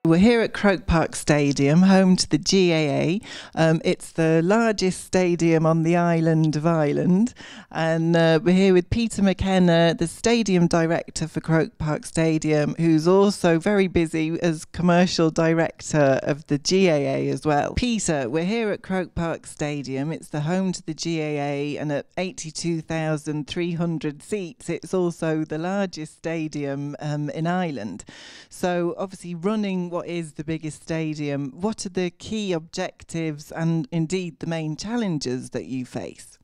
We're here at Croke Park Stadium, home to the GAA. It's the largest stadium on the island of Ireland. And we're here with Peter McKenna, the stadium director for Croke Park Stadium, who's also very busy as commercial director of the GAA as well. Peter, we're here at Croke Park Stadium. It's the home to the GAA, and at 82,300 seats, it's also the largest stadium in Ireland. So obviously running what is the biggest stadium, what are the key objectives and indeed the main challenges that you face?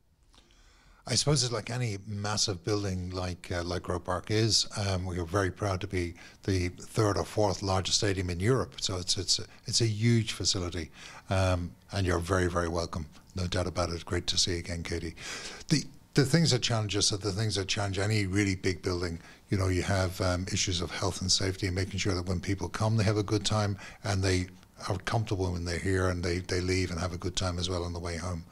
I suppose it's like any massive building like Croke Park is. We are very proud to be the third or fourth largest stadium in Europe. So it's a huge facility, and you're very, very welcome. No doubt about it. Great to see you again, Katie. The things that challenge us are the things that challenge any really big building. You know, you have issues of health and safety and making sure that when people come, they have a good time and they are comfortable when they're here, and they leave and have a good time as well on the way home.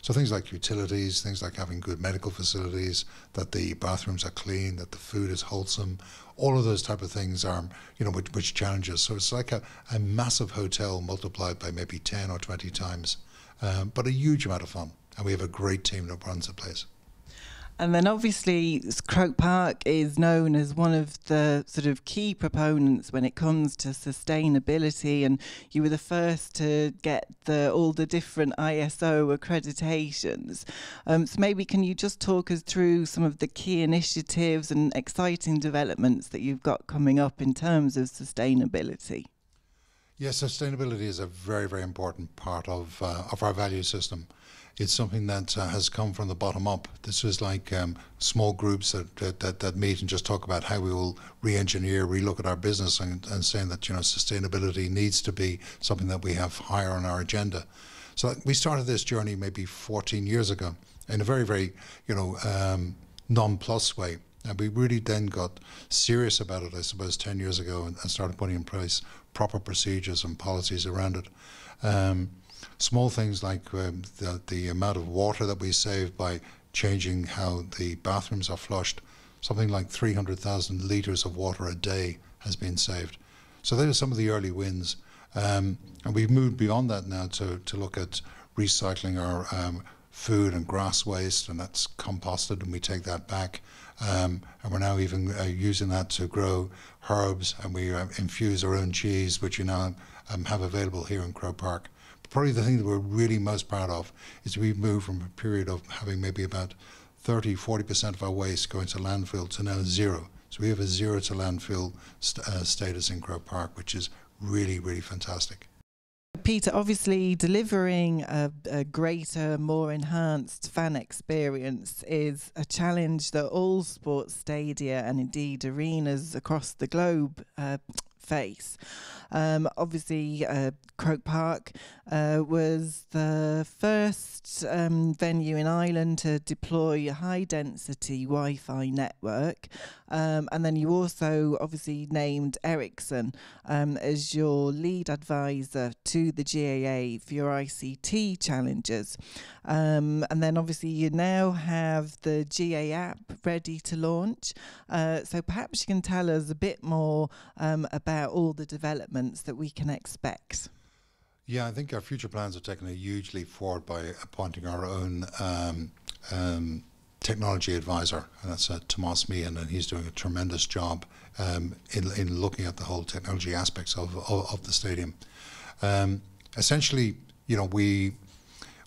So things like utilities, things like having good medical facilities, that the bathrooms are clean, that the food is wholesome, all of those type of things are, you know, which challenges. So it's like a massive hotel multiplied by maybe 10 or 20 times, but a huge amount of fun. And we have a great team that runs the place. And then obviously Croke Park is known as one of the sort of key proponents when it comes to sustainability, and you were the first to get all the different ISO accreditations. So maybe can you just talk us through some of the key initiatives and exciting developments that you've got coming up in terms of sustainability? Yes, sustainability is a very, very important part of our value system. It's something that has come from the bottom up. This is like small groups that meet and just talk about how we will re-engineer, relook at our business, and saying that, you know, sustainability needs to be something that we have higher on our agenda. So we started this journey maybe 14 years ago in a very, very, you know, non-plus way. And we really then got serious about it, I suppose, 10 years ago, and started putting in place proper procedures and policies around it. Small things like the amount of water that we save by changing how the bathrooms are flushed. Something like 300,000 litres of water a day has been saved. So those are some of the early wins. And we've moved beyond that now to look at recycling our food and grass waste, and that's composted, and we take that back. And we're now even using that to grow herbs, and we infuse our own cheese, which you now have available here in Croke Park. Probably the thing that we're really most proud of is we've moved from a period of having maybe about 30–40% of our waste going to landfill to now zero. So we have a zero to landfill status in Croke Park, which is really, really fantastic. Peter, obviously delivering a greater, more enhanced fan experience is a challenge that all sports stadia and indeed arenas across the globe face. Obviously, Croke Park was the first venue in Ireland to deploy a high-density Wi-Fi network, and then you also obviously named Ericsson as your lead advisor to the GAA for your ICT challenges. And then obviously you now have the GA app ready to launch. So perhaps you can tell us a bit more about all the developments that we can expect. Yeah, I think our future plans have taken a huge leap forward by appointing our own technology advisor, and that's Tomas Meehan, and he's doing a tremendous job in looking at the whole technology aspects of the stadium. Essentially, you know, we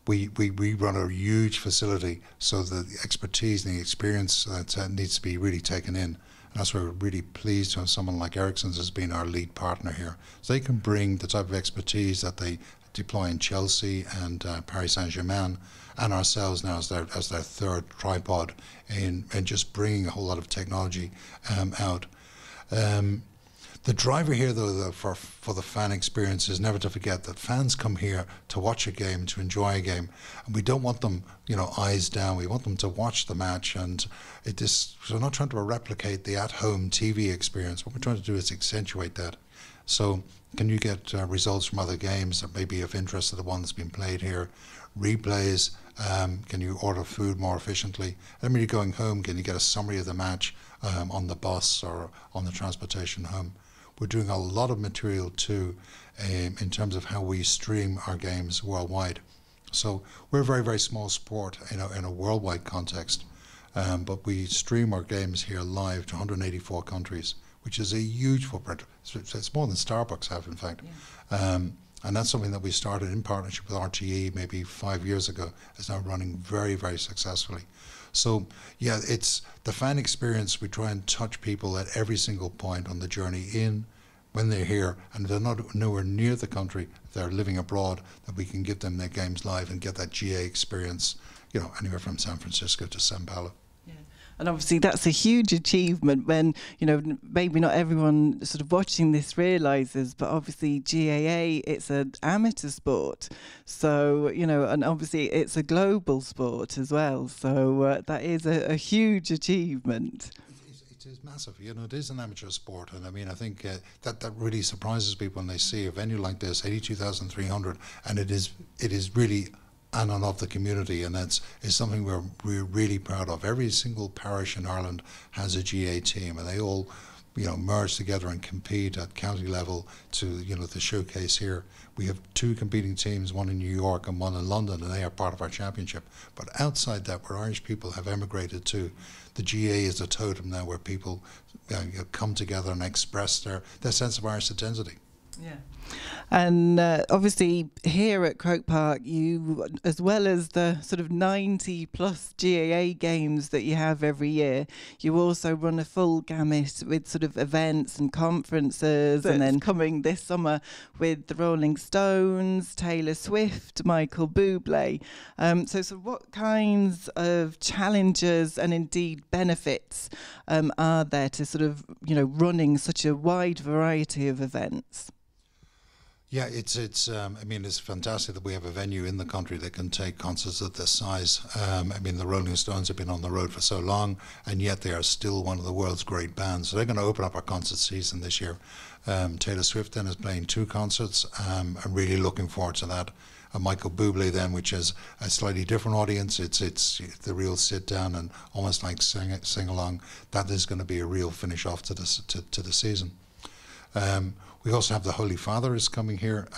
run a huge facility, so the expertise and the experience that needs to be really taken in. And that's why we're really pleased to have someone like Ericsson as being our lead partner here. So they can bring the type of expertise that they deploy in Chelsea and Paris Saint-Germain, and ourselves now as their third tripod in just bringing a whole lot of technology out. The driver here, though, for the fan experience is never to forget that fans come here to watch a game, to enjoy a game, and we don't want them, you know, eyes down. We want them to watch the match, and so we're not trying to replicate the at-home TV experience. What we're trying to do is accentuate that. So, can you get results from other games that may be of interest to the one that's been played here? replays? Can you order food more efficiently? And when you're going home, can you get a summary of the match on the bus or on the transportation home? We're doing a lot of material too in terms of how we stream our games worldwide. So we're a very, very small sport in a worldwide context, but we stream our games here live to 184 countries, which is a huge footprint. It's more than Starbucks have, in fact. Yeah. And that's something that we started in partnership with RTE maybe 5 years ago. It's now running very, very successfully. So yeah, it's the fan experience. We try and touch people at every single point on the journey in, when they're here, and if they're not nowhere near the country, if they're living abroad, that we can give them their games live and get that GA experience, you know, anywhere from San Francisco to Sao Paulo. And obviously that's a huge achievement when, you know, maybe not everyone sort of watching this realises, but obviously GAA, it's an amateur sport. So, you know, and obviously it's a global sport as well. So that is a huge achievement. It is massive, you know. It is an amateur sport, and I mean, I think that really surprises people when they see a venue like this, 82,300, and it is really on and of the community, and it's something we're really proud of. Every single parish in Ireland has a GA team, and they all, you know, merge together and compete at county level to, you know, the showcase here. We have 2 competing teams, one in New York and one in London, and they are part of our championship. But outside that, where Irish people have emigrated to, the GA is a totem now where people come together and express their sense of Irish identity. Yeah. And obviously here at Croke Park, you, as well as the sort of 90 plus GAA games that you have every year, you also run a full gamut with sort of events and conferences, and then coming this summer with the Rolling Stones, Taylor Swift, Michael Bublé. So what kinds of challenges and indeed benefits are there to sort of, you know, running such a wide variety of events? Yeah, it's. I mean, it's fantastic that we have a venue in the country that can take concerts of this size. I mean, the Rolling Stones have been on the road for so long, and yet they are still one of the world's great bands. So they're going to open up our concert season this year. Taylor Swift then is playing 2 concerts. I'm really looking forward to that. Michael Bublé then, which is a slightly different audience. It's the real sit down and almost like sing along. That is going to be a real finish off to the season. We also have the Holy Father is coming here,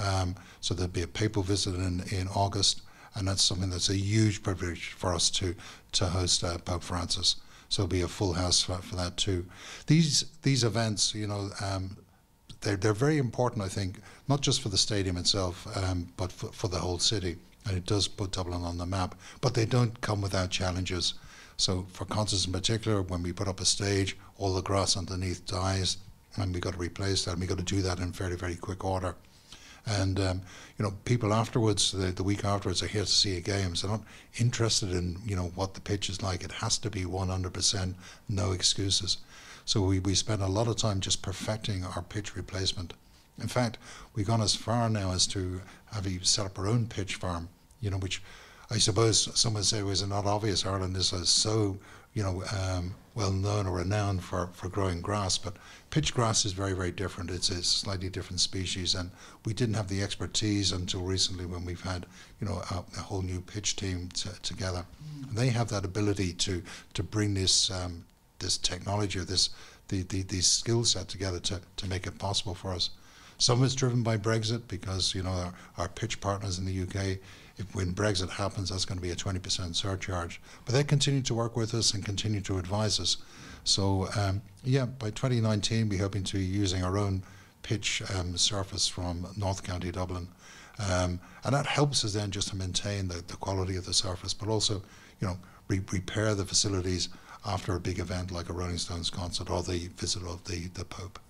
so there'll be a papal visit in August, and that's something that's a huge privilege for us to host Pope Francis. So it'll be a full house for that too. These events, you know, they're very important, I think, not just for the stadium itself, but for the whole city, and it does put Dublin on the map. But they don't come without challenges. So for concerts in particular, when we put up a stage, all the grass underneath dies, and we got to replace that, and we got to do that in very, very quick order. And you know, people afterwards, the week afterwards, are here to see a game. So they're not interested in, you know, what the pitch is like. It has to be 100%, no excuses. So we spend a lot of time just perfecting our pitch replacement. In fact, we've gone as far now as to have set up our own pitch farm, you know, which I suppose some would say was not obvious. Ireland is so, you know, well known or renowned for growing grass, but pitch grass is very, very different. It's a slightly different species, and we didn't have the expertise until recently when we've had, you know, a whole new pitch team together. And they have that ability to bring this technology or these skill set together to make it possible for us. Some of it's driven by Brexit because, you know, our pitch partners in the UK, when Brexit happens, that's going to be a 20% surcharge. But they continue to work with us and continue to advise us. So, yeah, by 2019, we're hoping to be using our own pitch surface from North County Dublin. And that helps us then just to maintain the quality of the surface, but also, you know, repair the facilities after a big event like a Rolling Stones concert or the visit of the Pope.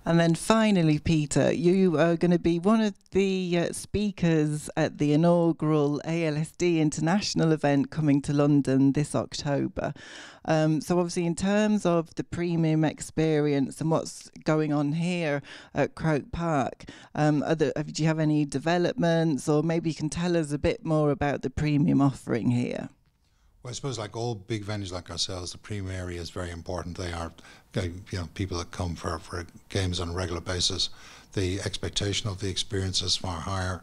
And then finally, Peter, you are going to be one of the speakers at the inaugural ALSD International event coming to London this October. So obviously in terms of the premium experience and what's going on here at Croke Park, do you have any developments, or maybe you can tell us a bit more about the premium offering here? Well, I suppose like all big venues like ourselves, the premium area is very important. They are, you know, people that come for games on a regular basis. the expectation of the experience is far higher.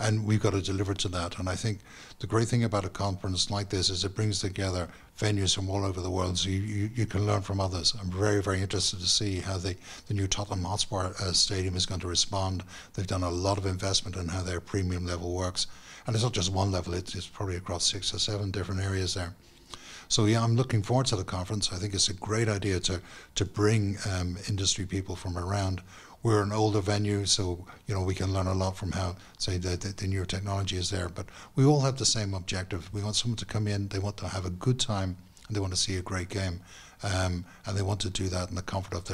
And we've got to deliver to that. And I think the great thing about a conference like this is it brings together venues from all over the world, so you can learn from others. I'm very, very interested to see how the new Tottenham Hotspur Stadium is going to respond. They've done a lot of investment in how their premium level works. And it's not just one level, it's probably across 6 or 7 different areas there. So yeah, I'm looking forward to the conference. I think it's a great idea to bring industry people from around. We're an older venue, so we can learn a lot from how, say, the newer technology is there. But we all have the same objective. We want someone to come in, they want to have a good time, and they want to see a great game, and they want to do that in the comfort of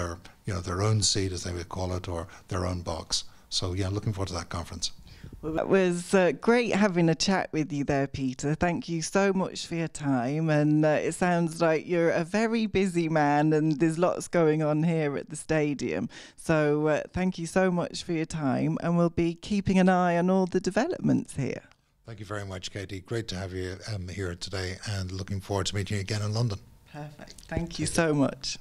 their own seat, as they would call it, or their own box. So yeah, looking forward to that conference. Well, that was great having a chat with you there, Peter. Thank you so much for your time. And it sounds like you're a very busy man and there's lots going on here at the stadium. So thank you so much for your time, and we'll be keeping an eye on all the developments here. Thank you very much, Katie. Great to have you here today, and looking forward to meeting you again in London. Perfect. Thank you so much.